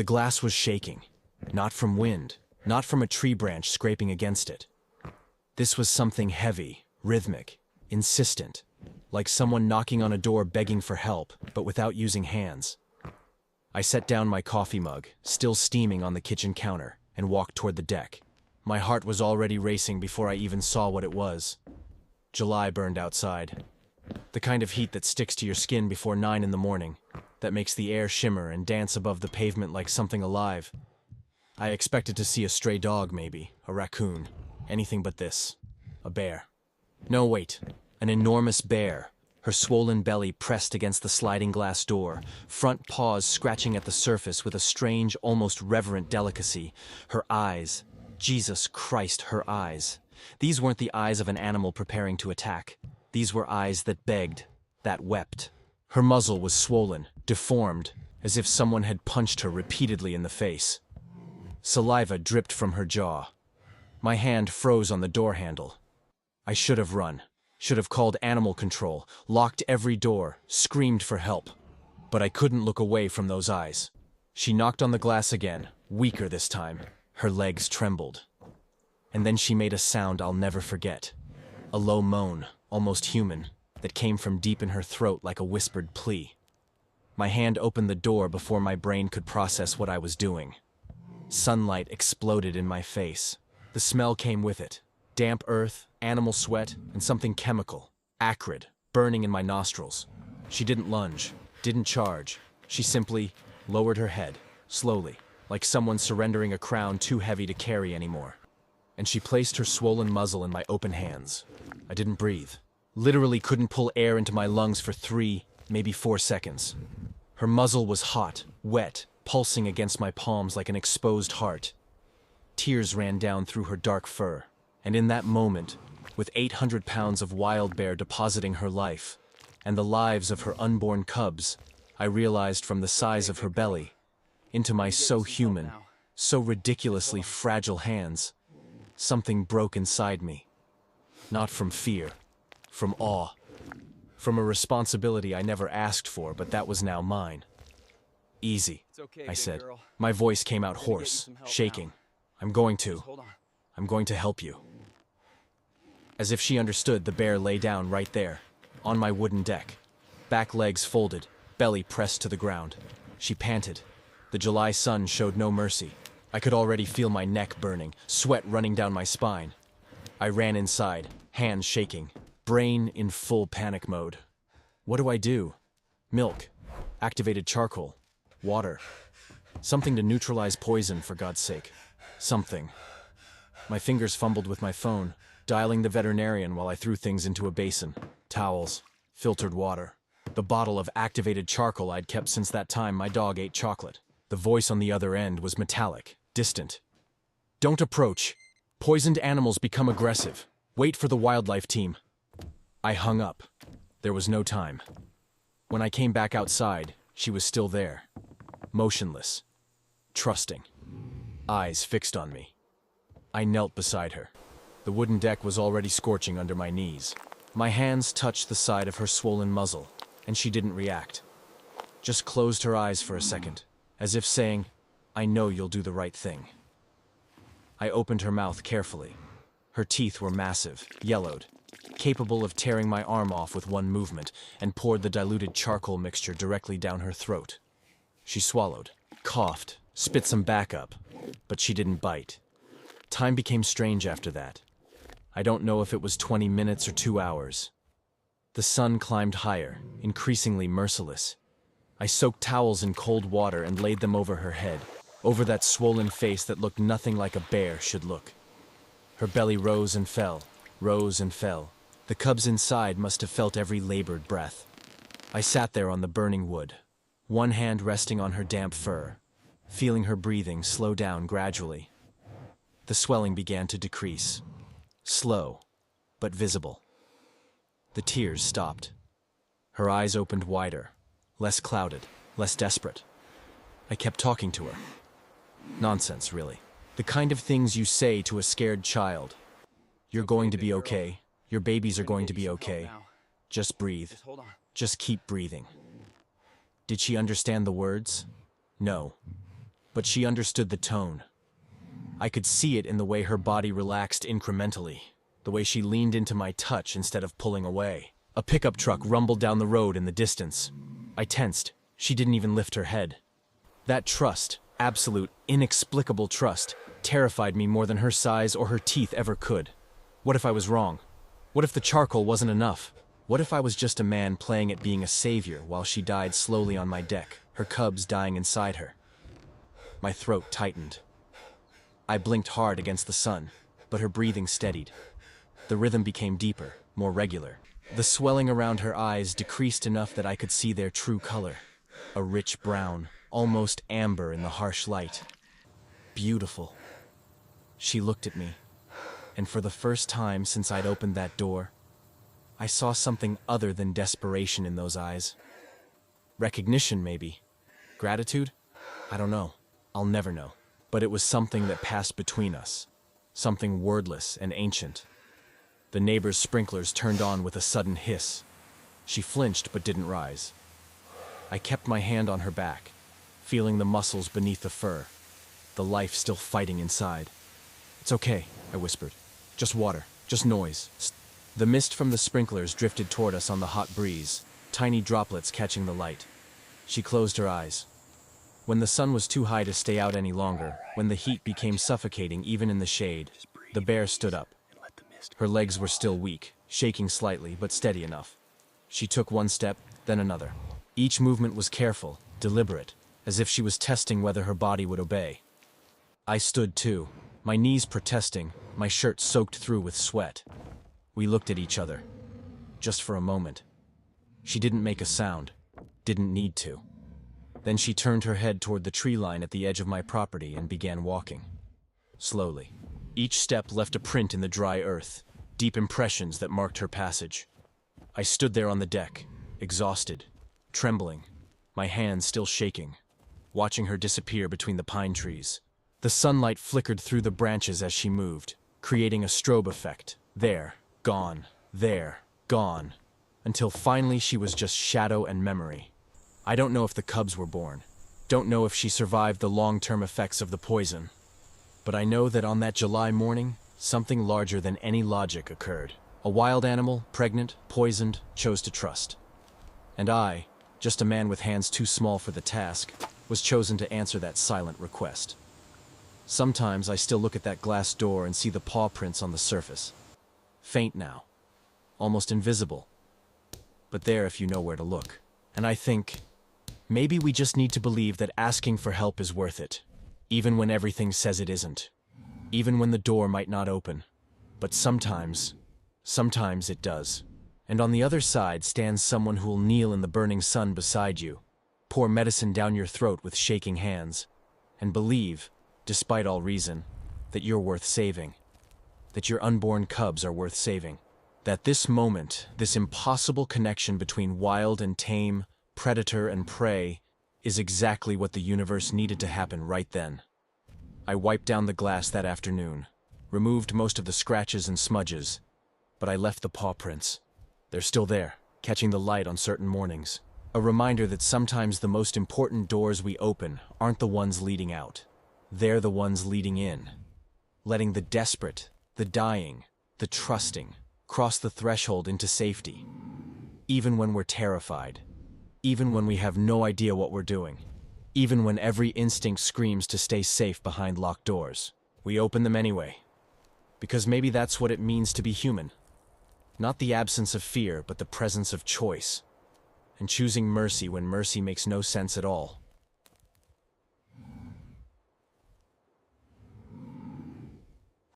The glass was shaking, not from wind, not from a tree branch scraping against it. This was something heavy, rhythmic, insistent, like someone knocking on a door begging for help, but without using hands. I set down my coffee mug, still steaming on the kitchen counter, and walked toward the deck. My heart was already racing before I even saw what it was. July burned outside. The kind of heat that sticks to your skin before 9 in the morning, that makes the air shimmer and dance above the pavement like something alive. I expected to see a stray dog maybe, a raccoon, anything but this. A bear. No, wait. An enormous bear, her swollen belly pressed against the sliding glass door, front paws scratching at the surface with a strange, almost reverent delicacy. Her eyes. Jesus Christ, her eyes. These weren't the eyes of an animal preparing to attack. These were eyes that begged, that wept. Her muzzle was swollen, deformed, as if someone had punched her repeatedly in the face. Saliva dripped from her jaw. My hand froze on the door handle. I should have run, should have called animal control, locked every door, screamed for help. But I couldn't look away from those eyes. She knocked on the glass again, weaker this time. Her legs trembled. And then she made a sound I'll never forget. A low moan, almost human, that came from deep in her throat like a whispered plea. My hand opened the door before my brain could process what I was doing. Sunlight exploded in my face. The smell came with it. Damp earth, animal sweat, and something chemical, acrid, burning in my nostrils. She didn't lunge, didn't charge. She simply lowered her head, slowly, like someone surrendering a crown too heavy to carry anymore. And she placed her swollen muzzle in my open hands. I didn't breathe. Literally couldn't pull air into my lungs for 3, maybe 4 seconds. Her muzzle was hot, wet, pulsing against my palms like an exposed heart. Tears ran down through her dark fur. And in that moment, with 800 pounds of wild bear depositing her life, and the lives of her unborn cubs, I realized from the size of her belly, into my so human, so ridiculously fragile hands, something broke inside me. Not from fear, from awe, from a responsibility I never asked for, but that was now mine. Easy, I said. My voice came out hoarse, shaking. I'm going to help you. As if she understood, the bear lay down right there, on my wooden deck. Back legs folded, belly pressed to the ground. She panted. The July sun showed no mercy. I could already feel my neck burning, sweat running down my spine. I ran inside, hands shaking, brain in full panic mode. What do I do? Milk, activated charcoal, water. Something to neutralize poison, for God's sake. Something. My fingers fumbled with my phone, dialing the veterinarian while I threw things into a basin. Towels, filtered water. The bottle of activated charcoal I'd kept since that time my dog ate chocolate. The voice on the other end was metallic, distant. Don't approach. Poisoned animals become aggressive. Wait for the wildlife team. I hung up. There was no time. When I came back outside, she was still there. Motionless. Trusting. Eyes fixed on me. I knelt beside her. The wooden deck was already scorching under my knees. My hands touched the side of her swollen muzzle, and she didn't react. Just closed her eyes for a second, as if saying, I know you'll do the right thing. I opened her mouth carefully. Her teeth were massive, yellowed, capable of tearing my arm off with one movement, and poured the diluted charcoal mixture directly down her throat. She swallowed, coughed, spit some back up, but she didn't bite. Time became strange after that. I don't know if it was 20 minutes or 2 hours. The sun climbed higher, increasingly merciless. I soaked towels in cold water and laid them over her head, over that swollen face that looked nothing like a bear should look. Her belly rose and fell, rose and fell. The cubs inside must have felt every labored breath. I sat there on the burning wood, one hand resting on her damp fur, feeling her breathing slow down gradually. The swelling began to decrease. Slow, but visible. The tears stopped. Her eyes opened wider, less clouded, less desperate. I kept talking to her. Nonsense, really. The kind of things you say to a scared child. You're going to be okay. Your babies are going to be okay. Just breathe. Just keep breathing. Did she understand the words? No. but she understood the tone. I could see it in the way her body relaxed incrementally, the way she leaned into my touch instead of pulling away. A pickup truck rumbled down the road in the distance. I tensed. She didn't even lift her head. That trust, absolute, inexplicable trust, terrified me more than her size or her teeth ever could. What if I was wrong? What if the charcoal wasn't enough? What if I was just a man playing at being a savior while she died slowly on my deck, her cubs dying inside her? My throat tightened. I blinked hard against the sun, but her breathing steadied. The rhythm became deeper, more regular. The swelling around her eyes decreased enough that I could see their true color. A rich brown, almost amber in the harsh light. Beautiful. She looked at me, and for the first time since I'd opened that door, I saw something other than desperation in those eyes. Recognition, maybe. Gratitude? I don't know. I'll never know. But it was something that passed between us. Something wordless and ancient. The neighbor's sprinklers turned on with a sudden hiss. She flinched but didn't rise. I kept my hand on her back, feeling the muscles beneath the fur, the life still fighting inside. "It's okay," I whispered. "Just water, just noise." The mist from the sprinklers drifted toward us on the hot breeze, tiny droplets catching the light. She closed her eyes. When the sun was too high to stay out any longer, when the heat became suffocating even in the shade, the bear stood up. Her legs were still weak, shaking slightly, but steady enough. She took one step, then another. Each movement was careful, deliberate, as if she was testing whether her body would obey. I stood too, my knees protesting, my shirt soaked through with sweat. We looked at each other. Just for a moment. She didn't make a sound. Didn't need to. Then she turned her head toward the tree line at the edge of my property and began walking. Slowly. Each step left a print in the dry earth, deep impressions that marked her passage. I stood there on the deck, exhausted, trembling, my hands still shaking, watching her disappear between the pine trees. The sunlight flickered through the branches as she moved, creating a strobe effect. There, gone, there, gone, until finally she was just shadow and memory. I don't know if the cubs were born, don't know if she survived the long-term effects of the poison, but I know that on that July morning, something larger than any logic occurred. A wild animal, pregnant, poisoned, chose to trust. And I, just a man with hands too small for the task, was chosen to answer that silent request. Sometimes I still look at that glass door and see the paw prints on the surface. Faint now, almost invisible, but there if you know where to look. And I think, maybe we just need to believe that asking for help is worth it, even when everything says it isn't, even when the door might not open. But sometimes it does. And on the other side stands someone who'll kneel in the burning sun beside you, pour medicine down your throat with shaking hands, and believe, despite all reason, that you're worth saving, that your unborn cubs are worth saving, that this moment, this impossible connection between wild and tame, predator and prey, is exactly what the universe needed to happen right then. I wiped down the glass that afternoon, removed most of the scratches and smudges, but I left the paw prints. They're still there, catching the light on certain mornings. A reminder that sometimes the most important doors we open aren't the ones leading out. They're the ones leading in. Letting the desperate, the dying, the trusting, cross the threshold into safety. Even when we're terrified. Even when we have no idea what we're doing. Even when every instinct screams to stay safe behind locked doors. We open them anyway. Because maybe that's what it means to be human. Not the absence of fear, but the presence of choice. And choosing mercy when mercy makes no sense at all.